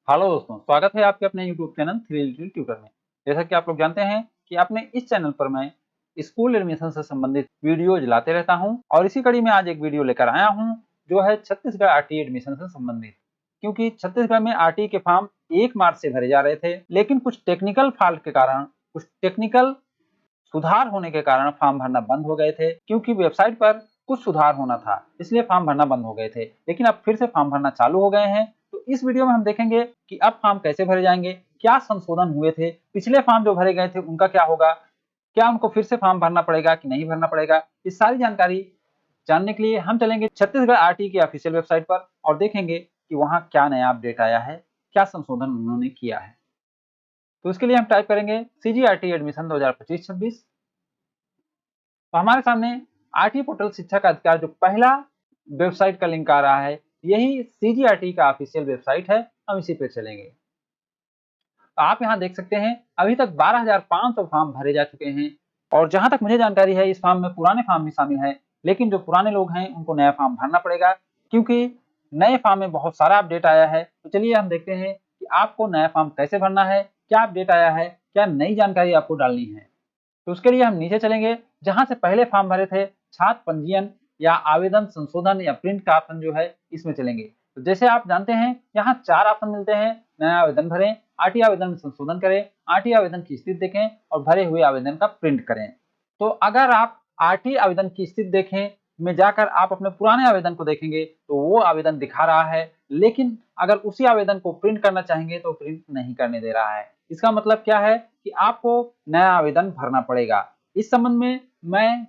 Hello दोस्तों, स्वागत है आपके अपने YouTube channel three little tutor में। जैसा कि आप लोग जानते हैं कि अपने इस चैनल पर मैं स्कूल एडमिशन से संबंधित वीडियोज लाते रहता हूं और इसी कड़ी में आज एक वीडियो लेकर आया हूं जो है छत्तीसगढ़ आरटी एडमिशन से संबंधित। क्योंकि छत्तीसगढ़ में आरटी के फॉर्म 1 मार्च से भरे जा रहे थे, लेकिन कुछ टेक्निकल फॉल्ट के कारण, कुछ टेक्निकल सुधार होने के कारण फॉर्म भरना बंद हो गए थे। क्योंकि वेबसाइट पर कुछ सुधार होना था, इसलिए फॉर्म भरना बंद हो गए थे, लेकिन अब फिर से फॉर्म भरना चालू हो गए हैं। तो इस वीडियो में हम देखेंगे कि अब फॉर्म कैसे भरे जाएंगे, क्या संशोधन हुए थे, पिछले फॉर्म जो भरे गए थे उनका क्या होगा, क्या उनको फिर से फॉर्म भरना पड़ेगा कि नहीं भरना पड़ेगा। इस सारी जानकारी जानने के लिए हम चलेंगे छत्तीसगढ़ आरटी की ऑफिशियल वेबसाइट पर और देखेंगे कि वहां क्या नया अपडेट आया है, क्या संशोधन उन्होंने किया है। तो इसके लिए हम टाइप करेंगे CGRT एडमिशन 2025-26। तो हमारे सामने आरटी पोर्टल शिक्षा का अधिकार जो पहला वेबसाइट का लिंक आ रहा है, यही CGRT का ऑफिशियल वेबसाइट है। हम इसी पे चलेंगे। तो आप यहाँ देख सकते हैं अभी तक 12,500 फॉर्म भरे जा चुके हैं और जहां तक मुझे जानकारी है इस फॉर्म में पुराने फॉर्म भी शामिल है, लेकिन जो पुराने लोग हैं उनको नया फॉर्म भरना पड़ेगा क्योंकि नए फॉर्म में बहुत सारा अपडेट आया है। तो चलिए हम देखते हैं कि आपको नया फॉर्म कैसे भरना है, क्या अपडेट आया है, क्या नई जानकारी आपको डालनी है। तो उसके लिए हम नीचे चलेंगे, जहां से पहले फॉर्म भरे थे छात्र पंजीयन या आवेदन संशोधन या प्रिंट का ऑप्शन जो है इसमें चलेंगे। तो जैसे आप जानते हैं यहाँ 4 ऑप्शन मिलते हैं। नया आवेदन भरें, आरटी आवेदन में संशोधन करें, आरटी आवेदन की स्थिति देखें और भरे हुए आवेदन का प्रिंट करें। तो अगर आप आरटी आवेदन की स्थिति देखें में जाकर आप अपने पुराने आवेदन को देखेंगे तो वो आवेदन दिखा रहा है, लेकिन अगर उसी आवेदन को प्रिंट करना चाहेंगे तो प्रिंट नहीं करने दे रहा है। इसका मतलब क्या है कि आपको नया आवेदन भरना पड़ेगा। इस संबंध में मैं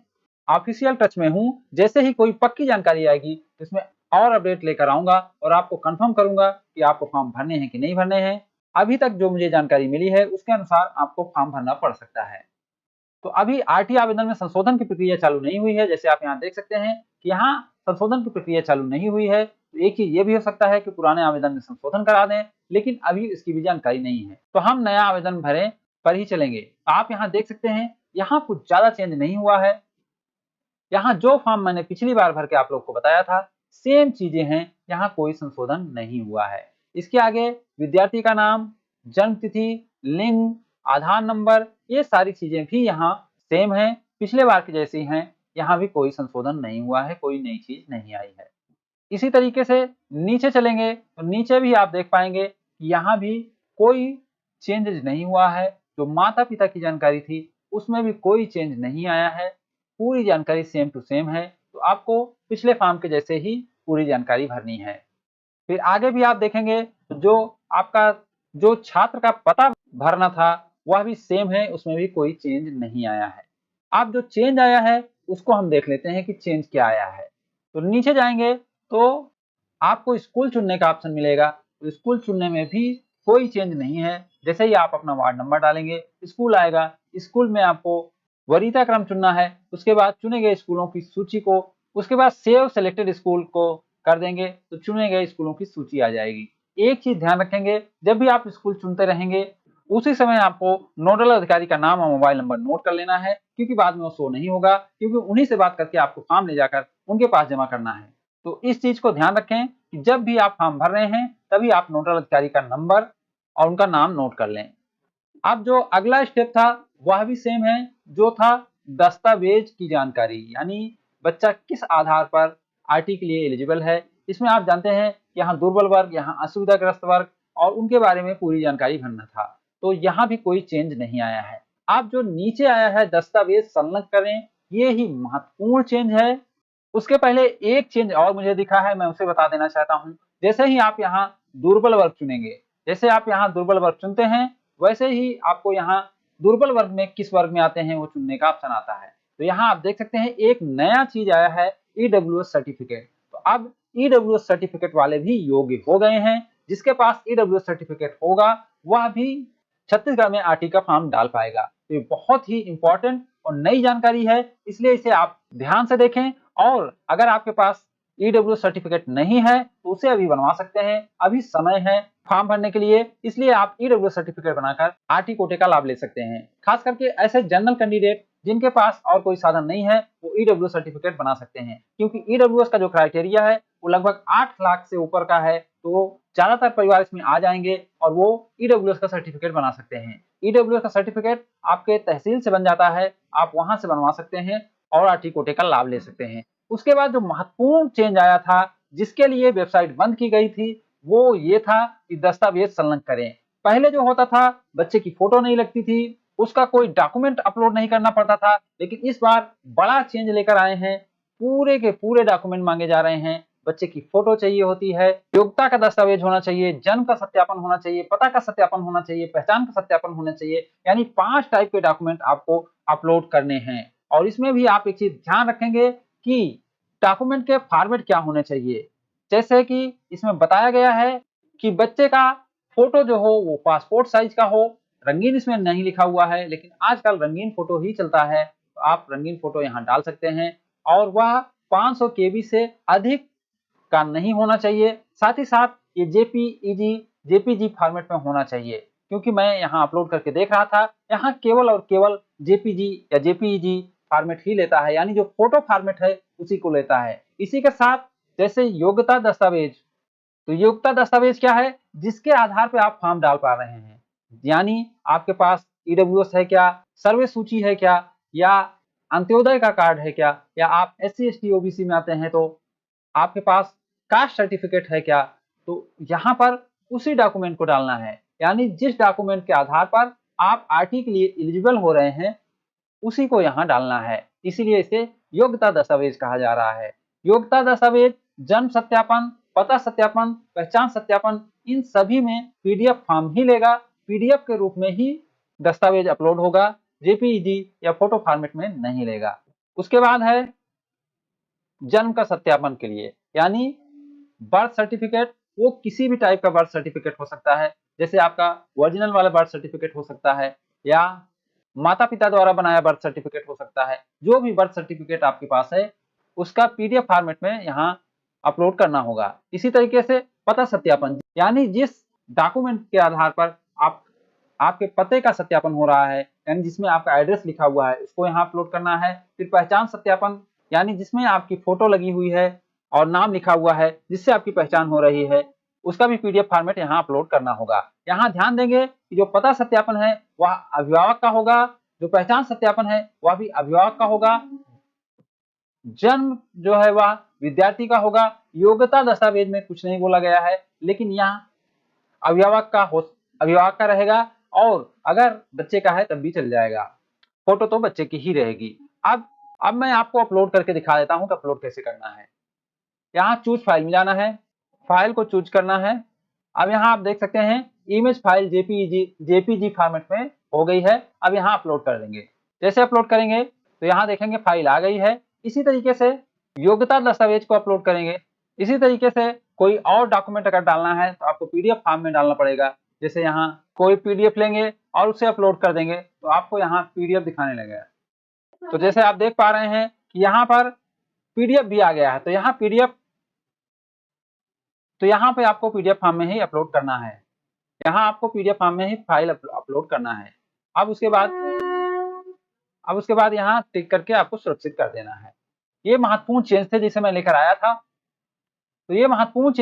ऑफिशियल टच में हूं, जैसे ही कोई पक्की जानकारी आएगी इसमें और अपडेट लेकर आऊंगा और आपको कंफर्म करूंगा कि आपको फॉर्म भरने हैं कि नहीं भरने हैं। अभी तक जो मुझे जानकारी मिली है उसके अनुसार आपको फॉर्म भरना पड़ सकता है। तो अभी आरटी आवेदन में संशोधन की प्रक्रिया चालू नहीं हुई है। जैसे आप यहाँ देख सकते हैं कि यहाँ संशोधन की प्रक्रिया चालू नहीं हुई है। तो एक चीज ये भी हो सकता है कि पुराने आवेदन में संशोधन करा दें, लेकिन अभी इसकी भी जानकारी नहीं है। तो हम नया आवेदन भरें पर ही चलेंगे। आप यहाँ देख सकते हैं यहाँ कुछ ज्यादा चेंज नहीं हुआ है। यहाँ जो फॉर्म मैंने पिछली बार भर के आप लोग को बताया था सेम चीजें हैं, यहाँ कोई संशोधन नहीं हुआ है। इसके आगे विद्यार्थी का नाम, जन्म तिथि, लिंग, आधार नंबर, ये सारी चीजें भी यहाँ सेम है, पिछले बार की जैसी हैं। यहाँ भी कोई संशोधन नहीं हुआ है, कोई नई चीज नहीं आई है। इसी तरीके से नीचे चलेंगे तो नीचे भी आप देख पाएंगे कि यहाँ भी कोई चेंजेज नहीं हुआ है। जो माता पिता की जानकारी थी उसमें भी कोई चेंज नहीं आया है, पूरी जानकारी सेम टू सेम है। तो आपको पिछले फॉर्म के जैसे ही पूरी जानकारी भरनी है। फिर आगे भी आप देखेंगे तो जो आपका जो छात्र का पता भरना था वह भी सेम है, उसमें भी कोई चेंज नहीं आया है। अब जो चेंज आया है उसको हम देख लेते हैं कि चेंज क्या आया है। तो नीचे जाएंगे तो आपको स्कूल चुनने का ऑप्शन मिलेगा। तो स्कूल चुनने में भी कोई चेंज नहीं है। जैसे ही आप अपना वार्ड नंबर डालेंगे स्कूल आएगा, स्कूल में आपको वरीयता क्रम चुनना है, उसके बाद चुने गए स्कूलों की सूची को, उसके बाद सेव सेलेक्टेड स्कूल को कर देंगे तो चुने गए स्कूलों की सूची आ जाएगी। एक चीज ध्यान रखेंगे, जब भी आप स्कूल चुनते रहेंगे उसी समय आपको नोडल अधिकारी का नाम और मोबाइल नंबर नोट कर लेना है, क्योंकि बाद में वो शो नहीं होगा, क्योंकि उन्हीं से बात करके आपको फॉर्म ले जाकर उनके पास जमा करना है। तो इस चीज को ध्यान रखें कि जब भी आप फॉर्म भर रहे हैं तभी आप नोडल अधिकारी का नंबर और उनका नाम नोट कर लें। अब जो अगला स्टेप था वह भी सेम है, जो था दस्तावेज की जानकारी, यानी बच्चा किस आधार पर आरटी के लिए एलिजिबल है। इसमें आप जानते हैं यहाँ दुर्बल वर्ग, यहाँ असुविधाग्रस्त वर्ग और उनके बारे में पूरी जानकारी भरना था। तो यहाँ भी कोई चेंज नहीं आया है। अब जो नीचे आया है दस्तावेज संलग्न करें, ये ही महत्वपूर्ण चेंज है। उसके पहले एक चेंज और मुझे दिखा है, मैं उसे बता देना चाहता हूँ। जैसे ही आप यहाँ दुर्बल वर्ग चुनेंगे, जैसे आप यहाँ दुर्बल वर्ग चुनते हैं वैसे ही आपको यहाँ दुर्बल वर्ग में किस वर्ग में आते हैं वो चुनने का ऑप्शन आता है। तो यहाँ आप देख सकते हैं एक नया चीज आया है, ईडब्ल्यूएस सर्टिफिकेट। तो अब ईडब्ल्यूएस सर्टिफिकेट वाले भी योग्य हो गए हैं। जिसके पास ईडब्ल्यूएस सर्टिफिकेट होगा वह भी छत्तीसगढ़ में आरटी का फॉर्म डाल पाएगा। तो ये बहुत ही इंपॉर्टेंट और नई जानकारी है, इसलिए इसे आप ध्यान से देखें। और अगर आपके पास ईडब्ल्यूएस सर्टिफिकेट नहीं है तो उसे अभी बनवा सकते हैं, अभी समय है फॉर्म भरने के लिए। इसलिए आप ईडब्ल्यूएस सर्टिफिकेट बनाकर आरटी कोटे का लाभ ले सकते हैं। खास करके ऐसे जनरल कैंडिडेट जिनके पास और कोई साधन नहीं है वो ईडब्ल्यूएस सर्टिफिकेट बना सकते हैं, क्योंकि ईडब्ल्यूएस का जो क्राइटेरिया है वो लगभग 8 लाख से ऊपर का है, तो ज्यादातर परिवार इसमें आ जाएंगे और वो ईडब्ल्यूएस का सर्टिफिकेट बना सकते हैं। ईडब्ल्यूएस का सर्टिफिकेट आपके तहसील से बन जाता है, आप वहां से बनवा सकते हैं और आरटी कोटे का लाभ ले सकते हैं। उसके बाद जो महत्वपूर्ण चेंज आया था, जिसके लिए वेबसाइट बंद की गई थी, वो ये था कि दस्तावेज संलग्न करें। पहले जो होता था, बच्चे की फोटो नहीं लगती थी, उसका कोई डॉक्यूमेंट अपलोड नहीं करना पड़ता था, लेकिन इस बार बड़ा चेंज लेकर आए हैं। पूरे के पूरे डॉक्यूमेंट मांगे जा रहे हैं। बच्चे की फोटो चाहिए होती है, योग्यता का दस्तावेज होना चाहिए, जन्म का सत्यापन होना चाहिए, पता का सत्यापन होना चाहिए, पहचान का सत्यापन होना चाहिए, यानी 5 टाइप के डॉक्यूमेंट आपको अपलोड करने हैं। और इसमें भी आप एक चीज ध्यान रखेंगे कि डॉक्यूमेंट के फॉर्मेट क्या होने चाहिए। जैसे कि इसमें बताया गया है कि बच्चे का फोटो जो हो वो पासपोर्ट साइज का हो। रंगीन इसमें नहीं लिखा हुआ है, लेकिन आजकल रंगीन फोटो ही चलता है, तो आप रंगीन फोटो यहाँ डाल सकते हैं। और वह 500 केबी से अधिक का नहीं होना चाहिए। साथ ही साथ ये जेपीजी फॉर्मेट में होना चाहिए, क्योंकि मैं यहाँ अपलोड करके देख रहा था, यहाँ केवल और केवल जेपीजी या जेपीजी फॉर्मेट ही लेता है, यानी जो फोटो फॉर्मेट है उसी को लेता है। इसी के साथ जैसे योग्यता दस्तावेज, तो योग्यता दस्तावेज क्या है, जिसके आधार पर आप फॉर्म डाल पा रहे हैं, यानी आपके पास ईडब्ल्यूएस है क्या, सर्वे सूची है क्या, या अंत्योदय का कार्ड है क्या, या आप SC ST OBC में आते हैं तो आपके पास कास्ट सर्टिफिकेट है क्या। तो यहाँ पर उसी डॉक्यूमेंट को डालना है, यानी जिस डॉक्यूमेंट के आधार पर आप आरटी के लिए एलिजिबल हो रहे हैं उसी को यहाँ डालना है। इसीलिए इसे योग्यता दस्तावेज कहा जा रहा है। योग्यता दस्तावेज जन्म सत्यापन, पता सत्यापन, पहचान सत्यापन, इन सभी में पीडीएफ फॉर्म ही लेगा, पीडीएफ के रूप में ही दस्तावेज अपलोड होगा, जेपीईजी या फोटो फॉर्मेट में नहीं लेगा। उसके बाद है जन्म का सत्यापन के लिए, यानी बर्थ सर्टिफिकेट, वो किसी भी टाइप का बर्थ सर्टिफिकेट हो सकता है, जैसे आपका ओरिजिनल वाला बर्थ सर्टिफिकेट हो सकता है, या माता पिता द्वारा बनाया बर्थ सर्टिफिकेट हो सकता है। जो भी बर्थ सर्टिफिकेट आपके पास है उसका पीडीएफ फॉर्मेट में यहाँ अपलोड करना होगा। इसी तरीके से पता सत्यापन, यानी जिस डॉक्यूमेंट के आधार पर आपके पते का सत्यापन हो रहा है, यानी जिसमें आपका एड्रेस लिखा हुआ है, उसको यहाँ अपलोड करना है। फिर पहचान सत्यापन, यानी जिसमें आपकी फोटो लगी हुई है और नाम लिखा हुआ है, जिससे आपकी पहचान हो रही है, उसका भी पीडीएफ फॉर्मेट यहाँ अपलोड करना होगा। यहाँ ध्यान देंगे कि जो पता सत्यापन है वह अभिभावक का होगा, जो पहचान सत्यापन है वह भी अभिभावक का होगा, जन्म जो है वह विद्यार्थी का होगा। योग्यता दस्तावेज में कुछ नहीं बोला गया है, लेकिन यहाँ अभिभावक का रहेगा, और अगर बच्चे का है तब भी चल जाएगा, फोटो तो बच्चे की ही रहेगी। अब मैं आपको अपलोड करके दिखा देता हूँ कि अपलोड कैसे करना है। यहाँ चूज फाइल में जाना है, फाइल को चूज करना है। अब यहाँ आप देख सकते हैं इमेज फाइल जेपीजी फॉर्मेट में हो गई है। अब यहाँ अपलोड कर देंगे। जैसे अपलोड करेंगे तो यहाँ देखेंगे फाइल आ गई है। इसी तरीके से योग्यता दस्तावेज को अपलोड करेंगे। इसी तरीके से कोई और डॉक्यूमेंट अगर डालना है तो आपको पीडीएफ फॉर्म में डालना पड़ेगा। जैसे यहाँ कोई पीडीएफ लेंगे और उसे अपलोड कर देंगे तो आपको यहाँ पीडीएफ दिखाने लगेगा। तो जैसे आप देख पा रहे हैं कि यहाँ पर पीडीएफ भी आ गया है, तो यहाँ पे आपको पीडीएफ फॉर्म में ही अपलोड करना है। यहाँ आपको पीडीएफ फॉर्म में ही फाइल अपलोड करना है। अब उसके बाद यहाँ टिक करके आपको सुरक्षित कर देना है। ये महत्वपूर्ण चेंज थे जिसे मैं लेकर आया था। तो ये महत्वपूर्ण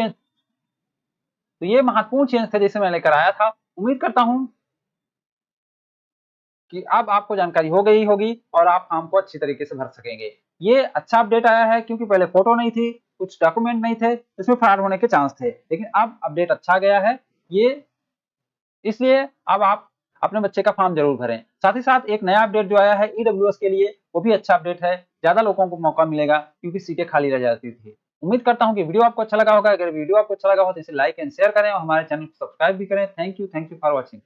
चेंज थे जिसे मैं लेकर आया था। उम्मीद करता हूं कि अब आपको जानकारी हो गई होगी और आप फॉर्म को अच्छी तरीके से भर सकेंगे। ये अच्छा अपडेट आया है, क्योंकि पहले फोटो नहीं थी, कुछ डॉक्यूमेंट नहीं थे, इसमें फ्रॉड होने के चांस थे, लेकिन अब अपडेट अच्छा गया है ये, इसलिए अब आप अपने बच्चे का फॉर्म जरूर भरें। साथ ही साथ एक नया अपडेट जो आया है ईडब्ल्यूएस के लिए, वो भी अच्छा अपडेट है, ज्यादा लोगों को मौका मिलेगा क्योंकि सीटें खाली रह जाती थी। उम्मीद करता हूं कि वीडियो आपको अच्छा लगा होगा। अगर वीडियो आपको अच्छा लगा हो तो इसे लाइक एंड शेयर करें और हमारे चैनल को सब्सक्राइब भी करें। Thank you for watching.